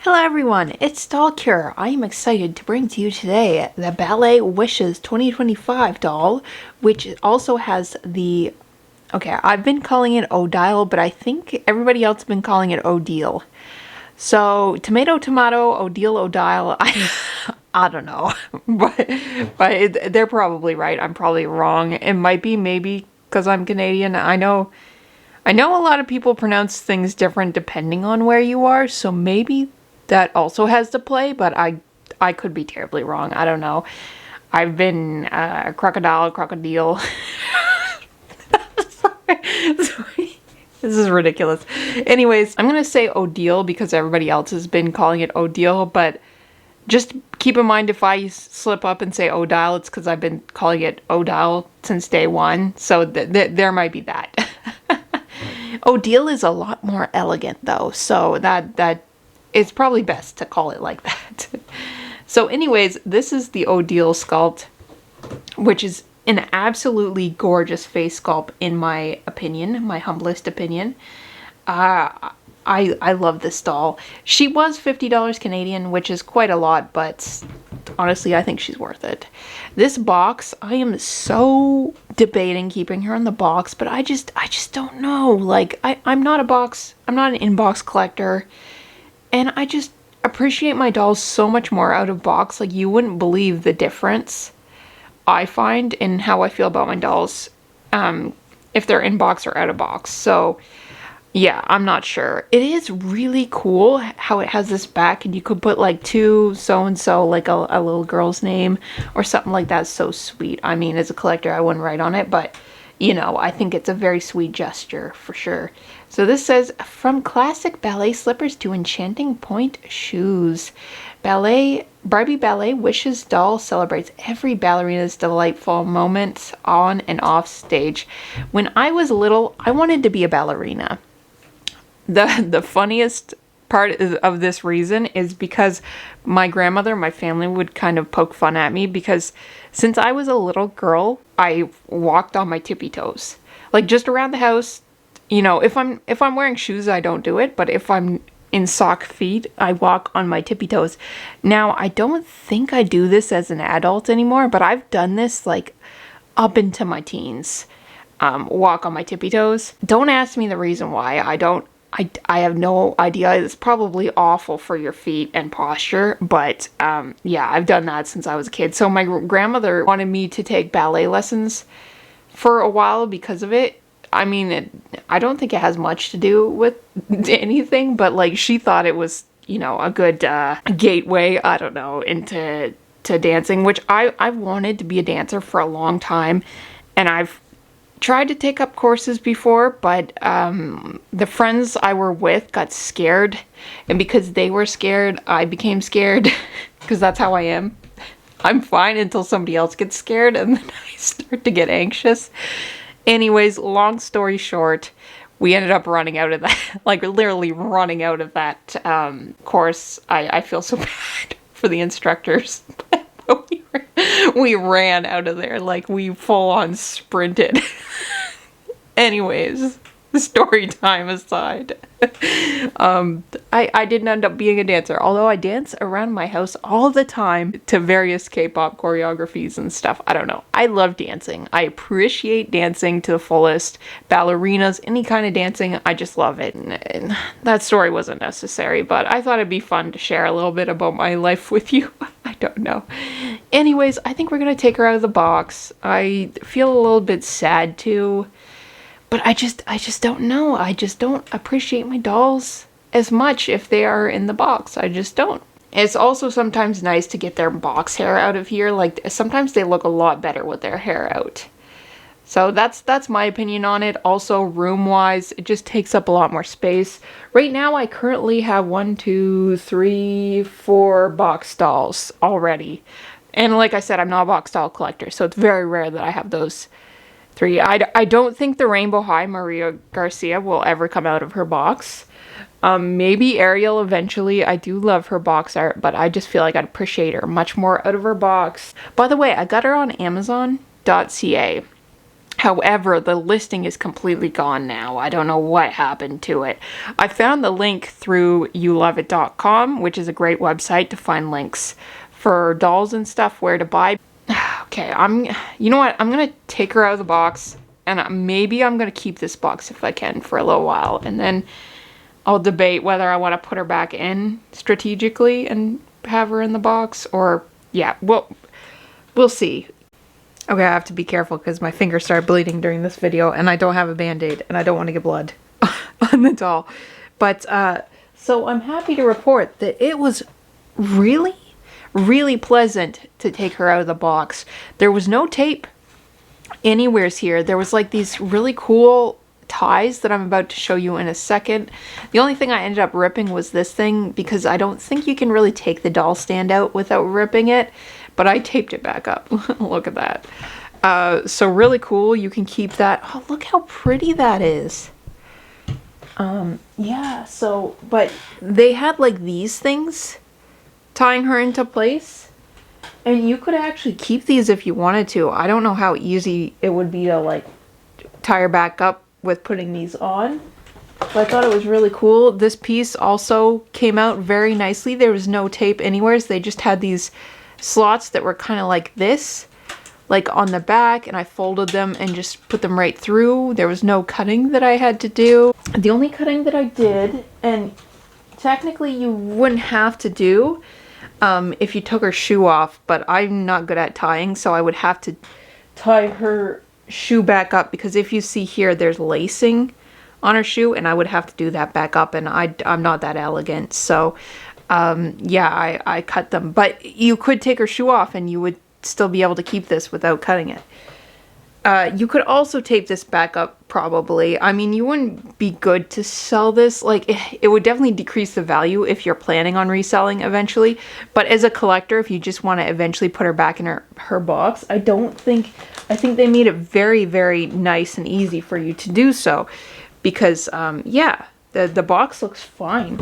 Hello everyone, it's Doll here. I am excited to bring to you today the Ballet Wishes 2025 doll, which also has the... Okay, I've been calling it Odile, but I think everybody else has been calling it Odile. So, tomato, tomato, Odile, Odile, I don't know. but they're probably right. I'm probably wrong. It might be maybe because I'm Canadian. I know a lot of people pronounce things different depending on where you are, so maybe that also has to play, but I could be terribly wrong. I don't know. I've been crocodile. Sorry. This is ridiculous. Anyways, I'm gonna say Odile because everybody else has been calling it Odile, but just keep in mind if I slip up and say Odile, it's because I've been calling it Odile since day one, so there might be that. Odile is a lot more elegant though, so that it's probably best to call it like that. So anyways, this is the Odile sculpt, which is an absolutely gorgeous face sculpt in my opinion, my humblest opinion. I love this doll. She was $50 Canadian, which is quite a lot, but honestly, I think she's worth it. This box, I am so debating keeping her in the box, but I just don't know. Like, I'm not an inbox collector, and I just appreciate my dolls so much more out of box. Like, you wouldn't believe the difference I find in how I feel about my dolls, if they're in box or out of box. So yeah, I'm not sure. It is really cool how it has this back and you could put like to so-and-so, like a little girl's name or something like that. So sweet. I mean, as a collector, I wouldn't write on it, but you know, I think it's a very sweet gesture for sure. So this says, from classic ballet slippers to enchanting point shoes. Barbie Ballet Wishes doll celebrates every ballerina's delightful moments on and off stage. When I was little, I wanted to be a ballerina. The funniest part of this reason is because my grandmother, my family would kind of poke fun at me because since I was a little girl, I walked on my tippy toes. Like just around the house, you know, if I'm wearing shoes, I don't do it, but if I'm in sock feet, I walk on my tippy toes. Now, I don't think I do this as an adult anymore, but I've done this like up into my teens. Walk on my tippy toes. Don't ask me the reason why. I have no idea. It's probably awful for your feet and posture, but yeah, I've done that since I was a kid. So my grandmother wanted me to take ballet lessons for a while because of it. I mean, I don't think it has much to do with anything, but like she thought it was, you know, a good gateway, I don't know, into dancing, which I've wanted to be a dancer for a long time, and I've tried to take up courses before, but the friends I were with got scared, and because they were scared, I became scared, because that's how I am. I'm fine until somebody else gets scared, and then I start to get anxious. Anyways, long story short, we ended up running out of that, like literally running out of that course. I feel so bad for the instructors. We ran out of there, like we full on sprinted. Anyways, story time aside. I didn't end up being a dancer, although I dance around my house all the time to various K-pop choreographies and stuff. I don't know. I love dancing. I appreciate dancing to the fullest. Ballerinas, any kind of dancing, I just love it. And that story wasn't necessary, but I thought it'd be fun to share a little bit about my life with you. I don't know. Anyways, I think we're gonna take her out of the box. I feel a little bit sad too. But I just don't know. I just don't appreciate my dolls as much if they are in the box. I just don't. It's also sometimes nice to get their box hair out of here. Like, sometimes they look a lot better with their hair out. So that's my opinion on it. Also, room-wise, it just takes up a lot more space. Right now, I currently have 1, 2, 3, 4 box dolls already. And like I said, I'm not a box doll collector, so it's very rare that I have those 3. I don't think the Rainbow High Maria Garcia will ever come out of her box. Maybe Ariel eventually. I do love her box art, but I just feel like I'd appreciate her much more out of her box. By the way, I got her on Amazon.ca. However, the listing is completely gone now. I don't know what happened to it. I found the link through youloveit.com, which is a great website to find links for dolls and stuff where to buy. Okay, you know what? I'm going to take her out of the box, and maybe I'm going to keep this box if I can for a little while, and then I'll debate whether I want to put her back in strategically and have her in the box, or yeah, we'll see. Okay, I have to be careful because my finger started bleeding during this video and I don't have a band-aid and I don't want to get blood on the doll. But, so I'm happy to report that it was really, really pleasant to take her out of the box. There was no tape anywheres here. There was like these really cool ties that I'm about to show you in a second. The only thing I ended up ripping was this thing because I don't think you can really take the doll stand out without ripping it. But I taped it back up. Look at that. So really cool. You can keep that. Oh, look how pretty that is. Yeah, so, but they had like these things tying her into place. And you could actually keep these if you wanted to. I don't know how easy it would be to like tie her back up with putting these on. But I thought it was really cool. This piece also came out very nicely. There was no tape anywhere. They just had these slots that were kind of like this, like on the back, and I folded them and just put them right through. There was no cutting that I had to do. The only cutting that I did, and technically you wouldn't have to do if you took her shoe off, but I'm not good at tying, so I would have to tie her shoe back up, because if you see here, there's lacing on her shoe, and I would have to do that back up, and I'm not that elegant, so yeah, I cut them. But you could take her shoe off and you would still be able to keep this without cutting it. You could also tape this back up, probably. I mean, you wouldn't be good to sell this. Like, it would definitely decrease the value if you're planning on reselling eventually. But as a collector, if you just want to eventually put her back in her box, I think they made it very, very nice and easy for you to do so. Because, yeah, the box looks fine.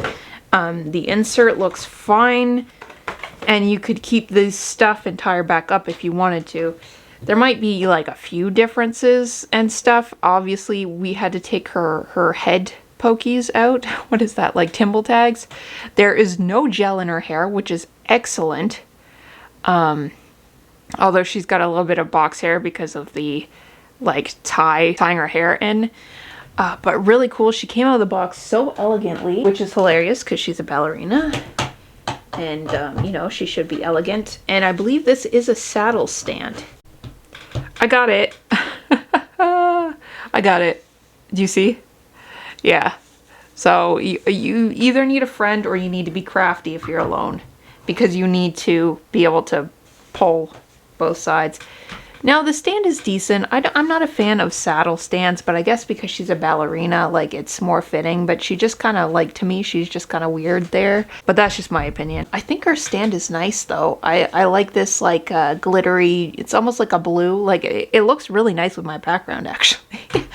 The insert looks fine, and you could keep this stuff and tie her back up if you wanted to. There might be like a few differences and stuff. Obviously, we had to take her head pokies out. What is that, like timble tags? There is no gel in her hair, which is excellent. Although she's got a little bit of box hair because of the like tying her hair in. But really cool. She came out of the box so elegantly, which is hilarious because she's a ballerina. And, you know, she should be elegant. And I believe this is a saddle stand. I got it. I got it. Do you see? Yeah. So you either need a friend or you need to be crafty if you're alone. Because you need to be able to pull both sides. Now, the stand is decent. I'm not a fan of saddle stands, but I guess because she's a ballerina, like, it's more fitting. But she just kind of, like, to me, she's just kind of weird there. But that's just my opinion. I think her stand is nice, though. I like this, like, glittery, it's almost like a blue. Like, it looks really nice with my background, actually.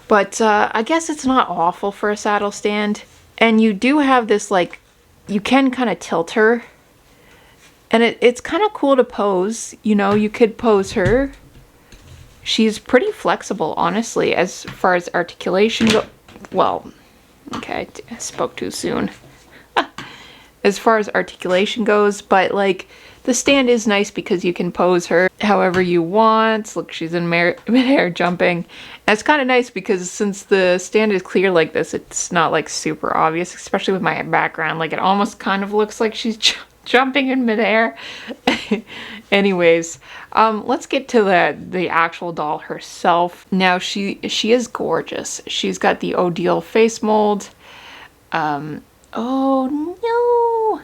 But I guess it's not awful for a saddle stand. And you do have this, like, you can kind of tilt her. And it's kind of cool to pose, you know, you could pose her. She's pretty flexible, honestly, as far as articulation go. Well, okay, I spoke too soon. As far as articulation goes, but like the stand is nice because you can pose her however you want. Look, she's in midair jumping. And it's kind of nice because since the stand is clear like this, it's not like super obvious, especially with my background. Like it almost kind of looks like she's jumping in midair. Anyways, let's get to the actual doll herself. Now she is gorgeous. She's got the Odile face mold. Oh no,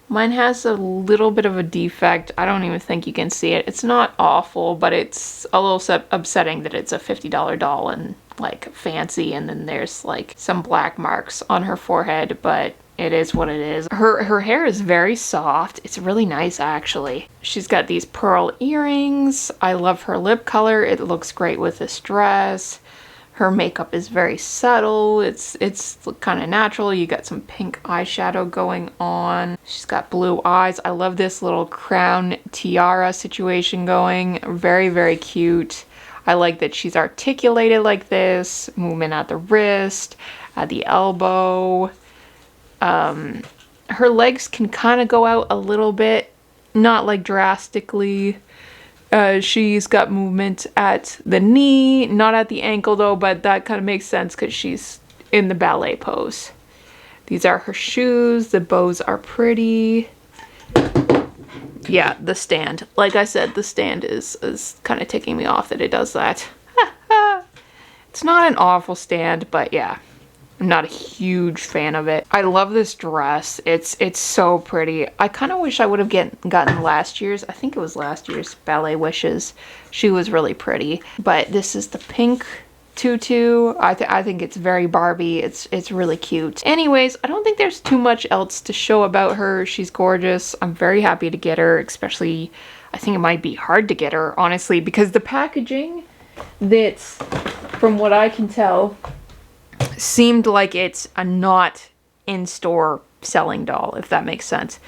mine has a little bit of a defect. I don't even think you can see it. It's not awful, but it's a little upsetting that it's a $50 doll and like fancy, and then there's like some black marks on her forehead, but it is what it is. Her hair is very soft. It's really nice, actually. She's got these pearl earrings. I love her lip color. It looks great with this dress. Her makeup is very subtle. It's kind of natural. You got some pink eyeshadow going on. She's got blue eyes. I love this little crown tiara situation going. Very, very cute. I like that she's articulated like this, movement at the wrist, at the elbow. Her legs can kind of go out a little bit, not like drastically. She's got movement at the knee, not at the ankle though, but that kind of makes sense because she's in the ballet pose. These are her shoes. The bows are pretty. Yeah, the stand. Like I said, the stand is kind of ticking me off that it does that. It's not an awful stand, but yeah. I'm not a huge fan of it. I love this dress. It's so pretty. I kind of wish I would have gotten last year's. I think it was last year's Ballet Wishes. She was really pretty. But this is the pink tutu. I think it's very Barbie. It's really cute. Anyways, I don't think there's too much else to show about her. She's gorgeous. I'm very happy to get her, especially I think it might be hard to get her, honestly, because the packaging that's, from what I can tell, seemed like it's a not in-store selling doll, if that makes sense,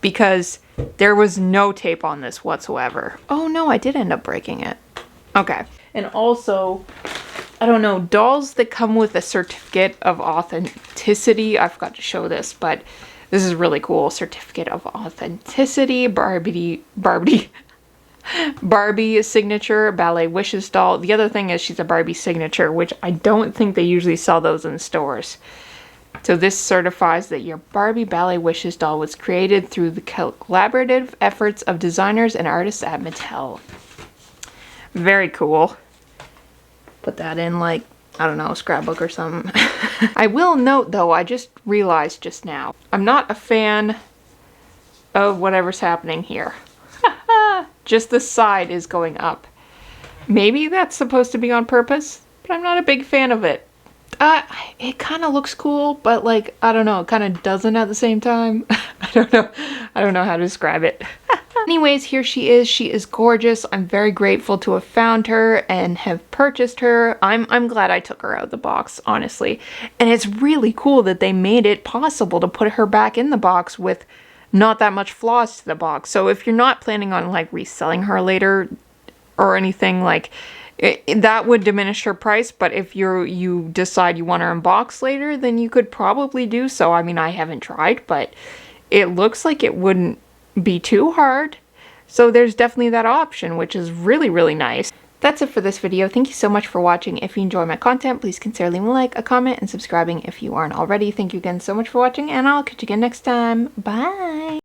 because there was no tape on this whatsoever. Oh no, I did end up breaking it. Okay. And also, I don't know, dolls that come with a certificate of authenticity, I forgot to show this, but this is really cool. Certificate of authenticity, Barbie signature, Ballet Wishes doll. The other thing is she's a Barbie signature, which I don't think they usually sell those in stores. So this certifies that your Barbie Ballet Wishes doll was created through the collaborative efforts of designers and artists at Mattel. Very cool. Put that in like, I don't know, a scrapbook or something. I will note though, I just realized just now, I'm not a fan of whatever's happening here. Just the side is going up. Maybe that's supposed to be on purpose, but I'm not a big fan of it. It kind of looks cool, but like, I don't know, it kind of doesn't at the same time. I don't know how to describe it. Anyways, here she is. She is gorgeous. I'm very grateful to have found her and have purchased her. I'm glad I took her out of the box, honestly. And it's really cool that they made it possible to put her back in the box with not that much flaws to the box. So if you're not planning on like reselling her later or anything, like that would diminish her price. But if you decide you want her in box later, then you could probably do so. I mean, I haven't tried, but it looks like it wouldn't be too hard. So there's definitely that option, which is really, really nice. That's it for this video. Thank you so much for watching. If you enjoy my content, please consider leaving a like, a comment, and subscribing if you aren't already. Thank you again so much for watching, and I'll catch you again next time. Bye!